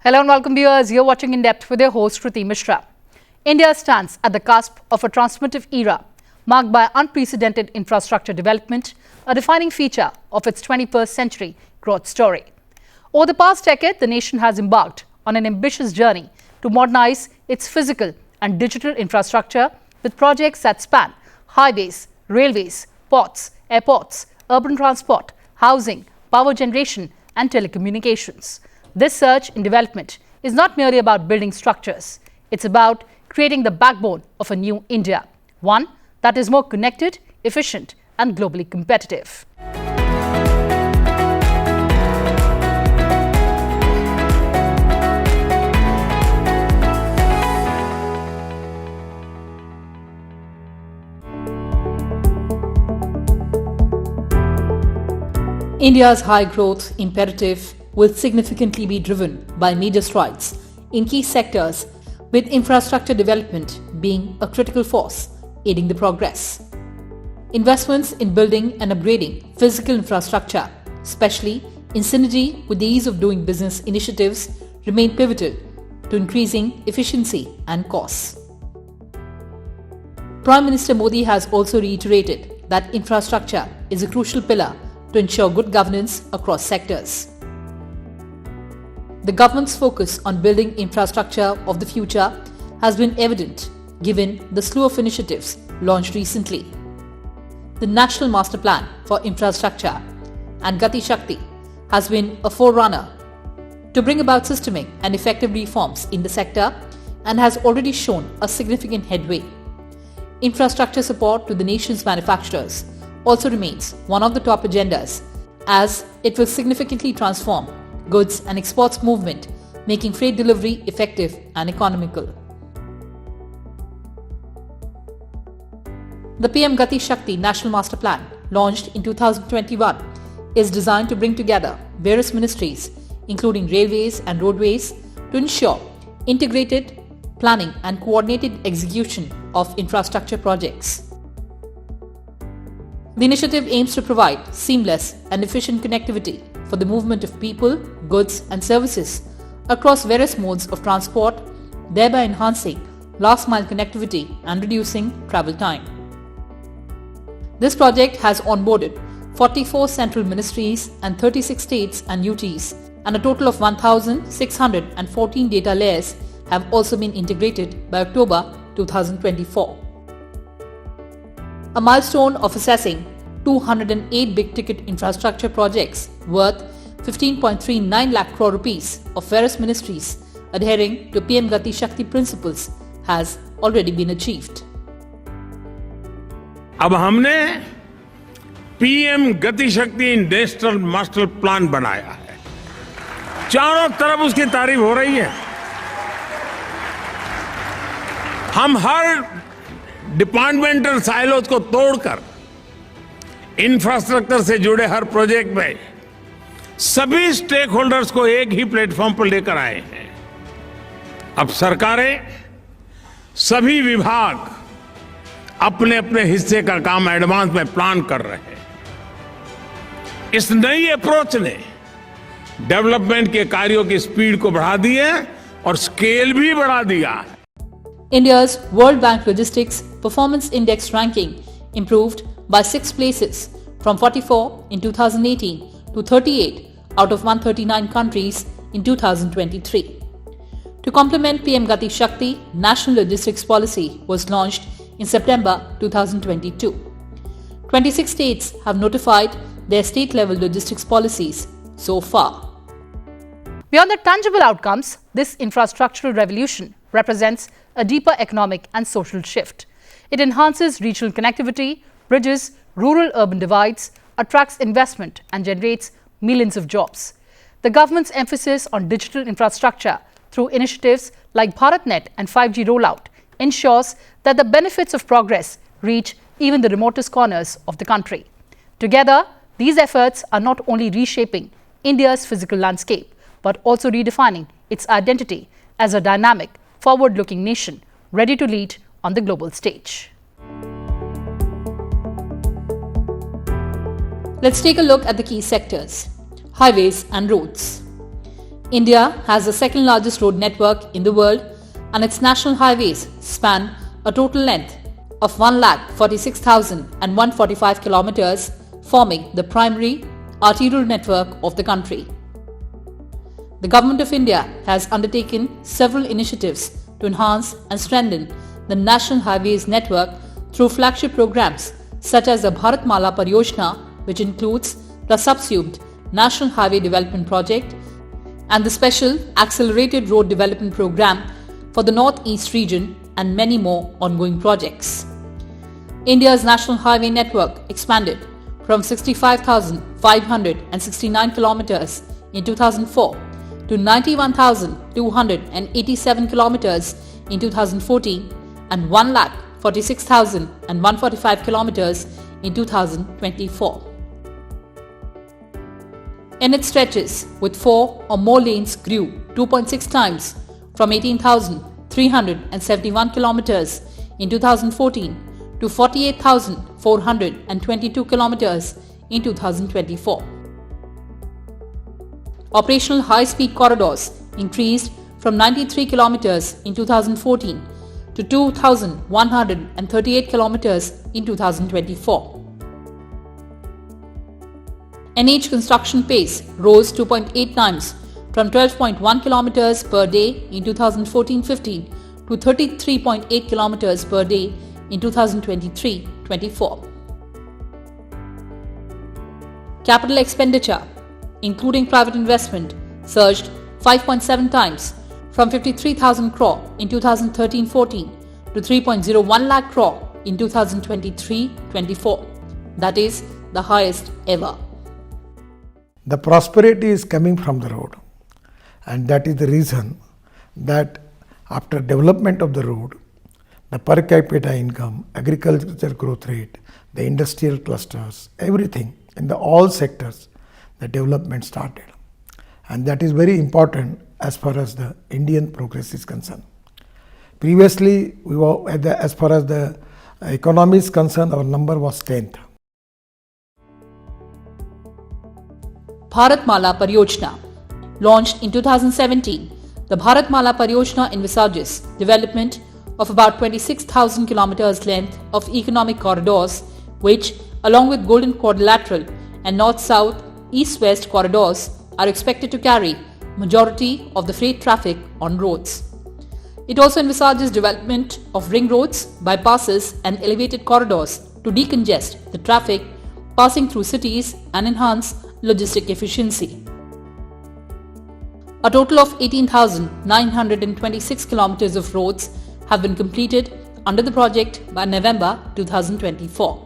Hello and welcome viewers, you're watching In Depth with your host Kriti Mishra. India stands at the cusp of a transformative era marked by unprecedented infrastructure development, a defining feature of its 21st century growth story. Over the past decade, the nation has embarked on an ambitious journey to modernize its physical and digital infrastructure with projects that span highways, railways, ports, airports, urban transport, housing, power generation and telecommunications. This surge in development is not merely about building structures. It's about creating the backbone of a new India, one that is more connected, efficient and globally competitive. India's high growth imperative will significantly be driven by major strides in key sectors, with infrastructure development being a critical force aiding the progress. Investments in building and upgrading physical infrastructure, especially in synergy with the ease of doing business initiatives, remain pivotal to increasing efficiency and costs. Prime Minister Modi has also reiterated that infrastructure is a crucial pillar to ensure good governance across sectors. The government's focus on building infrastructure of the future has been evident given the slew of initiatives launched recently. The National Master Plan for Infrastructure and Gati Shakti has been a forerunner to bring about systemic and effective reforms in the sector and has already shown a significant headway. Infrastructure support to the nation's manufacturers also remains one of the top agendas, as it will significantly transform goods and exports movement, making freight delivery effective and economical. The PM Gati Shakti National Master Plan, launched in 2021, is designed to bring together various ministries, including railways and roadways, to ensure integrated planning and coordinated execution of infrastructure projects. The initiative aims to provide seamless and efficient connectivity for the movement of people, goods and services across various modes of transport, thereby enhancing last-mile connectivity and reducing travel time. This project has onboarded 44 central ministries and 36 states and UTs, and a total of 1,614 data layers have also been integrated by October 2024. A milestone of assessing 208 big-ticket infrastructure projects worth 15.39 lakh crore rupees of various ministries adhering to PM Gati Shakti principles has already been achieved. अब हमने PM गति शक्ति national master plan बनाया है। चारों तरफ उसकी तारीफ हो रही है। हम हर डिपार्टमेंटल साइलोज को तोड़कर इंफ्रास्ट्रक्चर से जुड़े हर प्रोजेक्ट में सभी स्टेक होल्डर्स को एक ही प्लेटफॉर्म पर लेकर आए हैं। अब सरकारें, सभी विभाग अपने अपने हिस्से का काम एडवांस में प्लान कर रहे हैं। इस नई अप्रोच ने डेवलपमेंट के कार्यों की स्पीड को बढ़ा दी है और स्केल भी बढ़ा दिया है। India's World Bank Logistics Performance Index ranking improved by 6 places from 44 in 2018 to 38 out of 139 countries in 2023. To complement PM Gati Shakti, National Logistics Policy was launched in September 2022. 26 states have notified their state-level logistics policies so far. Beyond the tangible outcomes, this infrastructural revolution represents a deeper economic and social shift. It enhances regional connectivity, bridges rural-urban divides, attracts investment and generates millions of jobs. The government's emphasis on digital infrastructure through initiatives like BharatNet and 5G rollout ensures that the benefits of progress reach even the remotest corners of the country. Together, these efforts are not only reshaping India's physical landscape, but also redefining its identity as a dynamic, forward-looking nation ready to lead on the global stage. Let's take a look at the key sectors: highways and roads. India has the second largest road network in the world, and its national highways span a total length of 1,46,145 kilometers, forming the primary arterial network of the country. The Government of India has undertaken several initiatives to enhance and strengthen the national highways network through flagship programs such as the Bharatmala Pariyojana, which includes the subsumed National Highway Development Project and the Special Accelerated Road Development Program for the North-East region, and many more ongoing projects. India's national highway network expanded from 65,569 kilometers in 2004 to 91,287 kilometers in 2014 and 1,46,145 kilometers in 2024. In its stretches with 4 or more lanes grew 2.6 times from 18,371 kilometers in 2014 to 48,422 kilometers in 2024. Operational high-speed corridors increased from 93 kilometers in 2014 to 2,138 kilometers in 2024. NH construction pace rose 2.8 times from 12.1 kilometers per day in 2014-15 to 33.8 kilometers per day in 2023-24. Capital expenditure, including private investment, surged 5.7 times from 53,000 crore in 2013-14 to 3.01 lakh crore in 2023-24. That is the highest ever. The prosperity is coming from the road, and that is the reason that after development of the road, the per capita income, agriculture growth rate, the industrial clusters, everything in all sectors, the development started. And that is very important as far as the Indian progress is concerned. Previously, we were as far as the economy is concerned, our number was 10th. Bharatmala Pariyojana. Launched in 2017, the Bharatmala Pariyojana envisages development of about 26,000 kilometers length of economic corridors, which, along with Golden Quadrilateral and North-South, East-West corridors, are expected to carry majority of the freight traffic on roads. It also envisages development of ring roads, bypasses, and elevated corridors to decongest the traffic passing through cities and enhance logistic efficiency. A total of 18,926 kilometers of roads have been completed under the project by November 2024.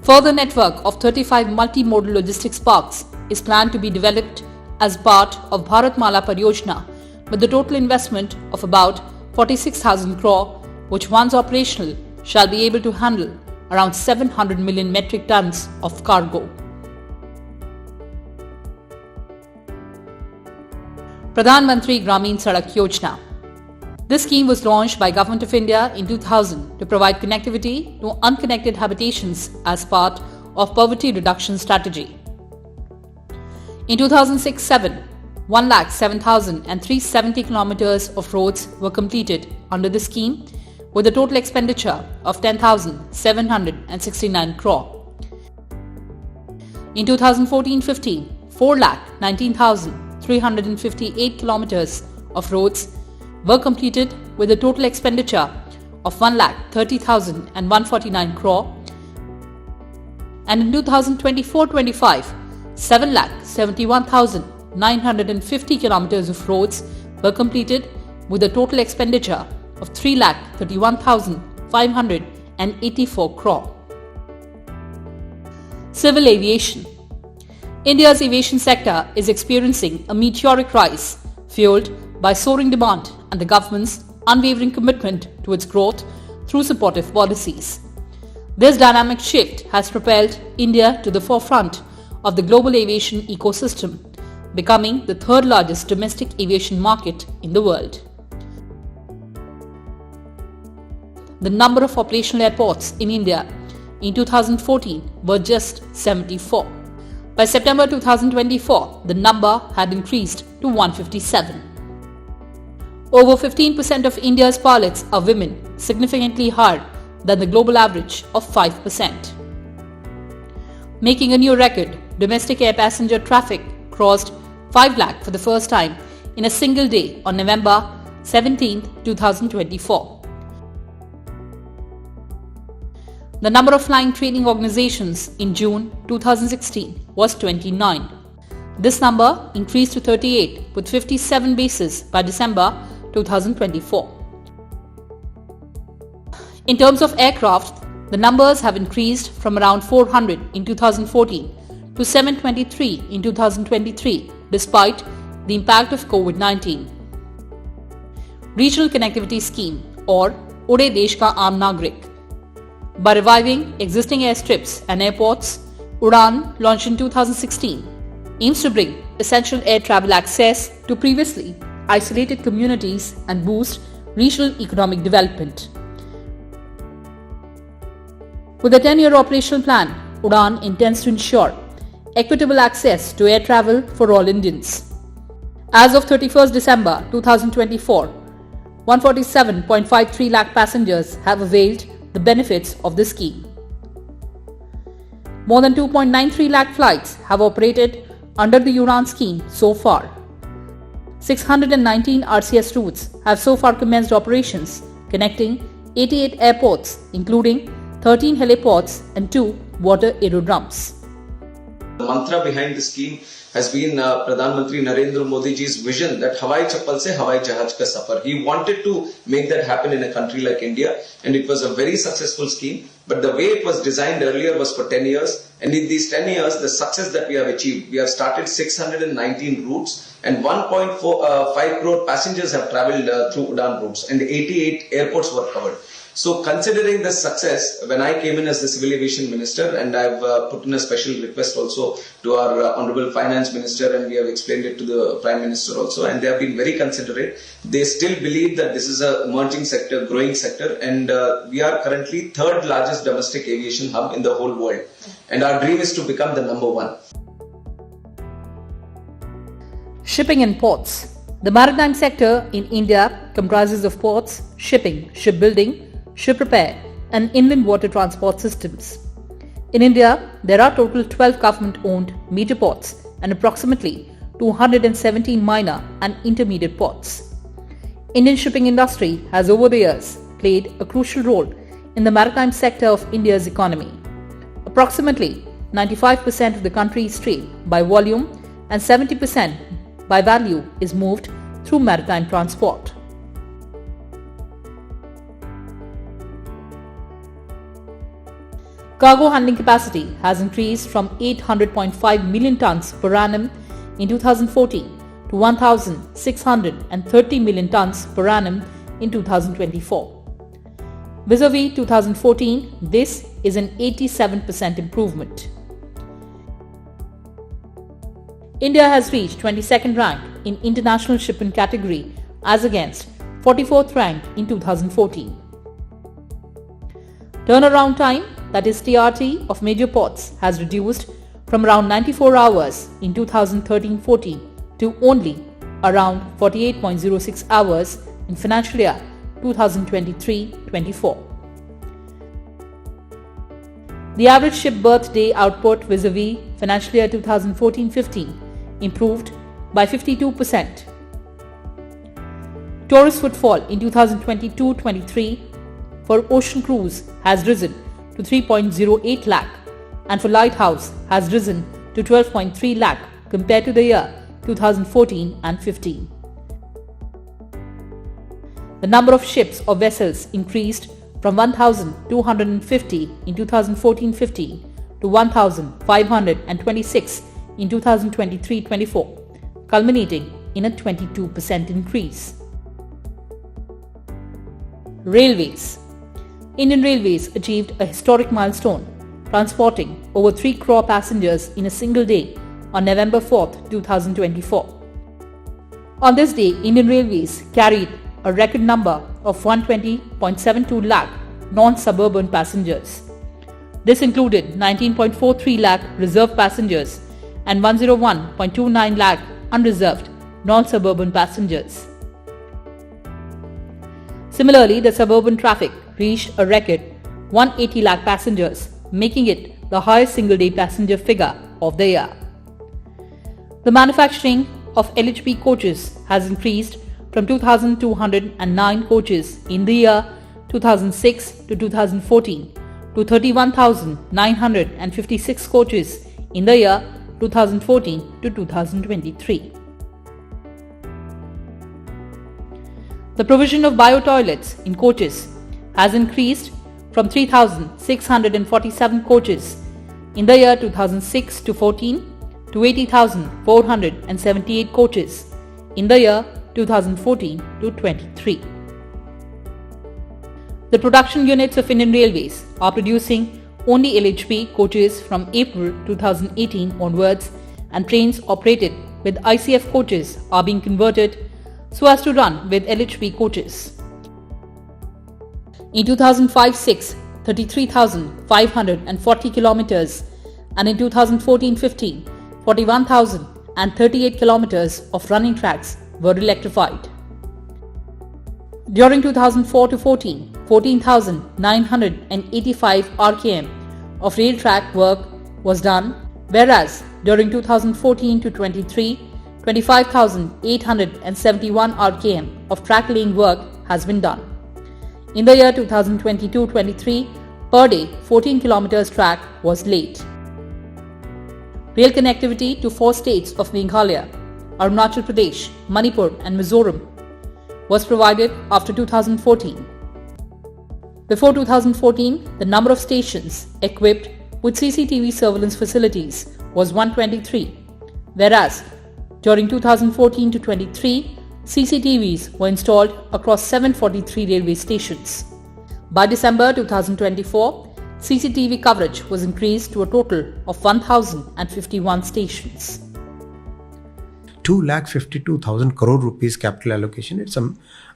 Further network of 35 multimodal logistics parks is planned to be developed as part of Bharatmala Pariyojana with the total investment of about 46,000 crore, which once operational shall be able to handle around 700 million metric tons of cargo. Parliamentary Gramin Sadak Yojana. This scheme was launched by Government of India in 2000 to provide connectivity to unconnected habitations as part of poverty reduction strategy. In 2006-07, 107,370 kilometers of roads were completed under the scheme with a total expenditure of 10,769 crore. In 2014-15, 4,19,358 kilometers of roads were completed with a total expenditure of 1,30,149 crore, and in 2024-25, 7,71,950 kilometers of roads were completed with a total expenditure of 3,31,584 crore. Civil aviation. India's aviation sector is experiencing a meteoric rise, fueled by soaring demand and the government's unwavering commitment to its growth through supportive policies. This dynamic shift has propelled India to the forefront of the global aviation ecosystem, becoming the third largest domestic aviation market in the world. The number of operational airports in India in 2014 were just 74. By September 2024, the number had increased to 157. Over 15% of India's pilots are women, significantly higher than the global average of 5%. Making a new record, domestic air passenger traffic crossed 5 lakh for the first time in a single day on November 17, 2024. The number of flying training organizations in June 2016 was 29. This number increased to 38 with 57 bases by December 2024. In terms of aircraft, the numbers have increased from around 400 in 2014 to 723 in 2023 despite the impact of COVID-19. Regional Connectivity Scheme or Ude Desh Ka Aam Nagrik. By reviving existing airstrips and airports, Udaan, launched in 2016, aims to bring essential air travel access to previously isolated communities and boost regional economic development. With a 10-year operational plan, Udaan intends to ensure equitable access to air travel for all Indians. As of 31st December 2024, 147.53 lakh passengers have availed the benefits of the scheme. More than 2.93 lakh flights have operated under the Udaan scheme so far. 619 RCS routes have so far commenced operations, connecting 88 airports, including 13 heliports and 2 water aerodromes. The mantra behind the scheme has been Pradhan Mantri Narendra Modi ji's vision that Hawai Chappal se Hawai Jahaj ka safar. He wanted to make that happen in a country like India, and it was a very successful scheme. But the way it was designed earlier was for 10 years, and in these 10 years, the success that we have achieved, we have started 619 routes, and 1.5 crore passengers have travelled through Udaan routes, and 88 airports were covered. So considering the success, when I came in as the Civil Aviation Minister, and I've put in a special request also to our Honourable Finance Minister, and we have explained it to the Prime Minister also, and they have been very considerate. They still believe that this is an emerging sector, growing sector, and we are currently third largest domestic aviation hub in the whole world. And our dream is to become the number one. Shipping and ports. The maritime sector in India comprises of ports, shipping, shipbuilding, ship repair and inland water transport systems. In India, there are total 12 government-owned major ports and approximately 217 minor and intermediate ports. Indian shipping industry has over the years played a crucial role in the maritime sector of India's economy. Approximately 95% of the country's trade by volume and 70% by value is moved through maritime transport. Cargo handling capacity has increased from 800.5 million tons per annum in 2014 to 1,630 million tons per annum in 2024. Vis-a-vis 2014, this is an 87% improvement. India has reached 22nd rank in international shipment category as against 44th rank in 2014. Turnaround time, that is TRT, of major ports has reduced from around 94 hours in 2013-14 to only around 48.06 hours in financial year 2023-24. The average ship berth day output vis-a-vis financial year 2014-15 improved by 52%. Tourist footfall in 2022-23 for ocean cruise has risen to 3.08 lakh and for lighthouse has risen to 12.3 lakh compared to the year 2014 and 15. The number of ships or vessels increased from 1,250 in 2014-15 to 1,526 in 2023-24, culminating in a 22% increase. Railways. Indian Railways achieved a historic milestone, transporting over 3 crore passengers in a single day on November 4, 2024. On this day, Indian Railways carried a record number of 120.72 lakh non-suburban passengers. This included 19.43 lakh reserved passengers and 101.29 lakh unreserved non-suburban passengers. Similarly, the suburban traffic reached a record 180 lakh passengers, making it the highest single-day passenger figure of the year. The manufacturing of LHB coaches has increased from 2,209 coaches in the year 2006 to 2014 to 31,956 coaches in the year 2014 to 2023. The provision of bio-toilets in coaches has increased from 3,647 coaches in the year 2006 to 14 to 80,478 coaches in the year 2014 to 23. The production units of Indian Railways are producing only LHB coaches from April 2018 onwards, and trains operated with ICF coaches are being converted so as to run with LHB coaches. In 2005-06, 33,540 kilometers, and in 2014-15, 41,038 kilometers of running tracks were electrified. During 2004-14, 14,985 RKM of rail track work was done, whereas during 2014-23, 25,871 RKM of track laying work has been done. In the year 2022-23, per day 14 kilometers track was laid. Rail connectivity to 4 states of Meghalaya, Arunachal Pradesh, Manipur and Mizoram was provided after 2014. Before 2014, the number of stations equipped with CCTV surveillance facilities was 123, whereas during 2014 to 23, CCTVs were installed across 743 railway stations. By December 2024, CCTV coverage was increased to a total of 1,051 stations. 2,52,000 crore rupees capital allocation. It's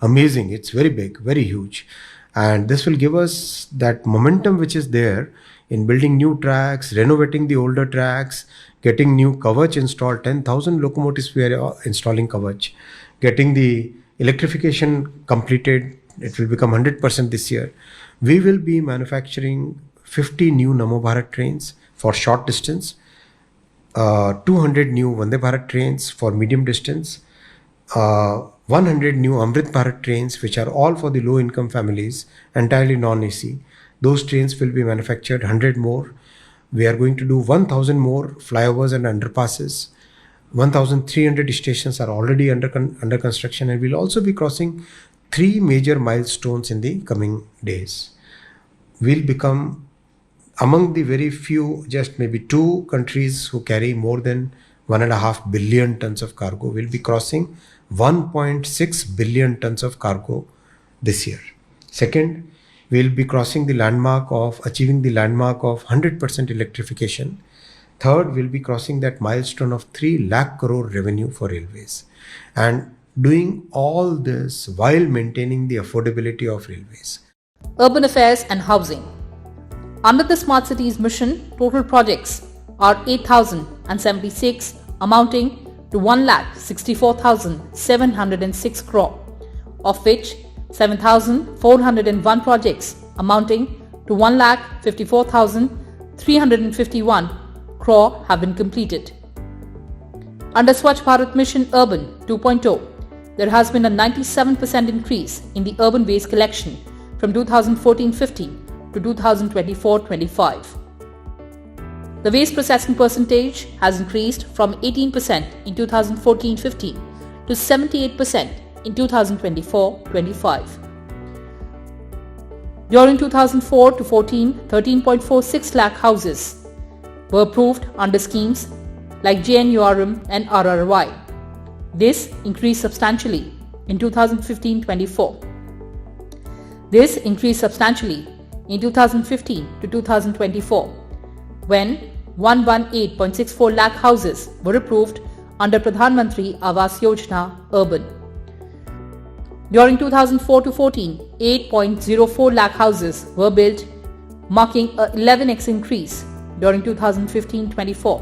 amazing. It's very big, very huge. And this will give us that momentum which is there in building new tracks, renovating the older tracks, getting new Kavach installed. 10,000 locomotives we are installing Kavach. Getting the electrification completed. It will become 100% this year. We will be manufacturing 50 new Namo Bharat trains for short distance, 200 new Vande Bharat trains for medium distance, 100 new Amrit Bharat trains, which are all for the low income families, entirely non-AC. Those trains will be manufactured, 100 more. We are going to do 1,000 more flyovers and underpasses. 1,300 stations are already under construction, and we'll also be crossing 3 major milestones in the coming days. We'll become among the very few, just maybe 2 countries who carry more than 1.5 billion tons of cargo. We'll be crossing 1.6 billion tons of cargo this year. Second, we'll be crossing the landmark of achieving the landmark of 100% electrification. Third, we'll be crossing that milestone of 3 lakh crore revenue for railways, and doing all this while maintaining the affordability of railways. Urban affairs and housing. Under the Smart Cities mission, total projects are 8,076, amounting to 1,64,706 crore, of which 7,401 projects amounting to 1,54,351 crore have been completed. Under Swachh Bharat Mission Urban 2.0, there has been a 97% increase in the urban waste collection from 2014-15 to 2024-25. The waste processing percentage has increased from 18% in 2014-15 to 78% in 2024-25. During 2004-14, 13.46 lakh houses were approved under schemes like JNURM and RRY. This increased substantially in 2015-24. This increased substantially in 2015 to 2024, when 118.64 lakh houses were approved under Parliamentary Aviation Yojana Urban. During 2004-14, 8.04 lakh houses were built, marking a 11x increase during 2015-24.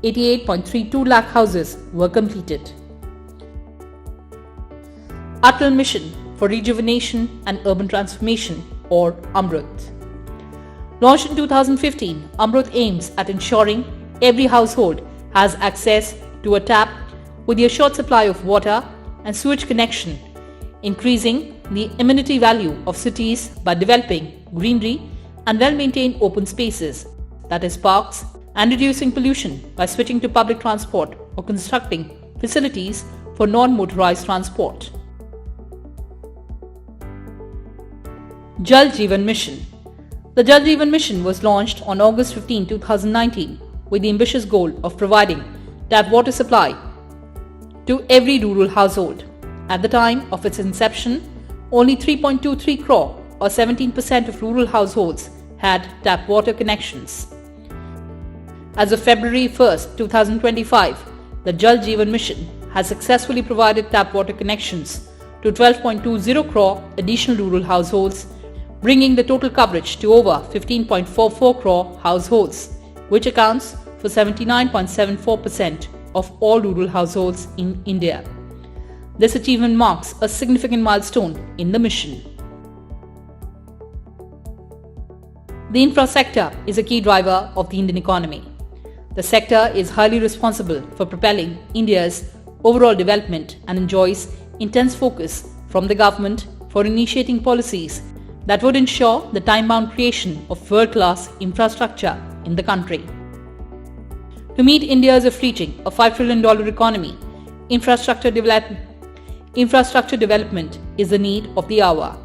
88.32 lakh houses were completed. Atal Mission for Rejuvenation and Urban Transformation, or AMRUT. Launched in 2015, AMRUT aims at ensuring every household has access to a tap with the assured supply of water and sewage connection, increasing the amenity value of cities by developing greenery and well-maintained open spaces, that is parks, and reducing pollution by switching to public transport or constructing facilities for non-motorized transport. Jal Jeevan Mission. The Jal Jeevan Mission was launched on August 15, 2019 with the ambitious goal of providing tap water supply to every rural household. At the time of its inception, only 3.23 crore or 17% of rural households had tap water connections. As of February 1, 2025, the Jal Jeevan Mission has successfully provided tap water connections to 12.20 crore additional rural households, bringing the total coverage to over 15.44 crore households, which accounts for 79.74% of all rural households in India. This achievement marks a significant milestone in the mission. The infra sector is a key driver of the Indian economy. The sector is highly responsible for propelling India's overall development and enjoys intense focus from the government for initiating policies that would ensure the time-bound creation of world-class infrastructure in the country. To meet India's of reaching a $5 trillion economy, infrastructure development is the need of the hour.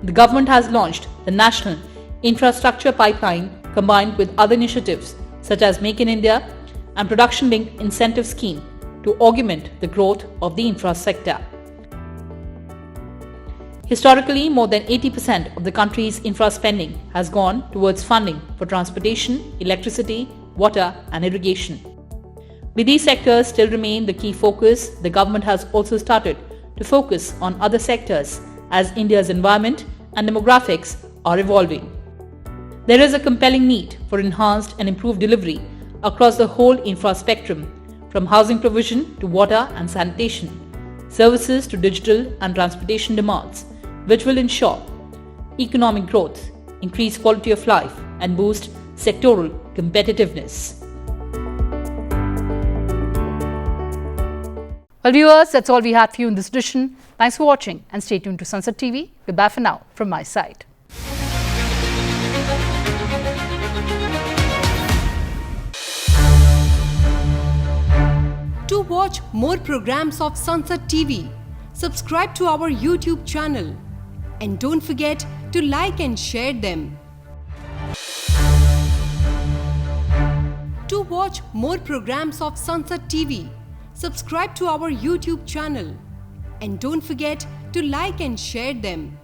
The government has launched the National Infrastructure Pipeline combined with other initiatives such as Make in India and Production Linked Incentive Scheme to augment the growth of the infra sector. Historically, more than 80% of the country's infra spending has gone towards funding for transportation, electricity, water and irrigation. With these sectors still remain the key focus, the government has also started to focus on other sectors as India's environment and demographics are evolving. There is a compelling need for enhanced and improved delivery across the whole infra spectrum, from housing provision to water and sanitation, services to digital and transportation demands, which will ensure economic growth, increase quality of life, and boost sectoral competitiveness. Well, viewers, that's all we had for you in this edition. Thanks for watching and stay tuned to Sansad TV. Goodbye for now from my side. To watch more programs of Sansad TV, subscribe to our YouTube channel and don't forget to like and share them. To watch more programs of Sansad TV, subscribe to our YouTube channel and don't forget to like and share them.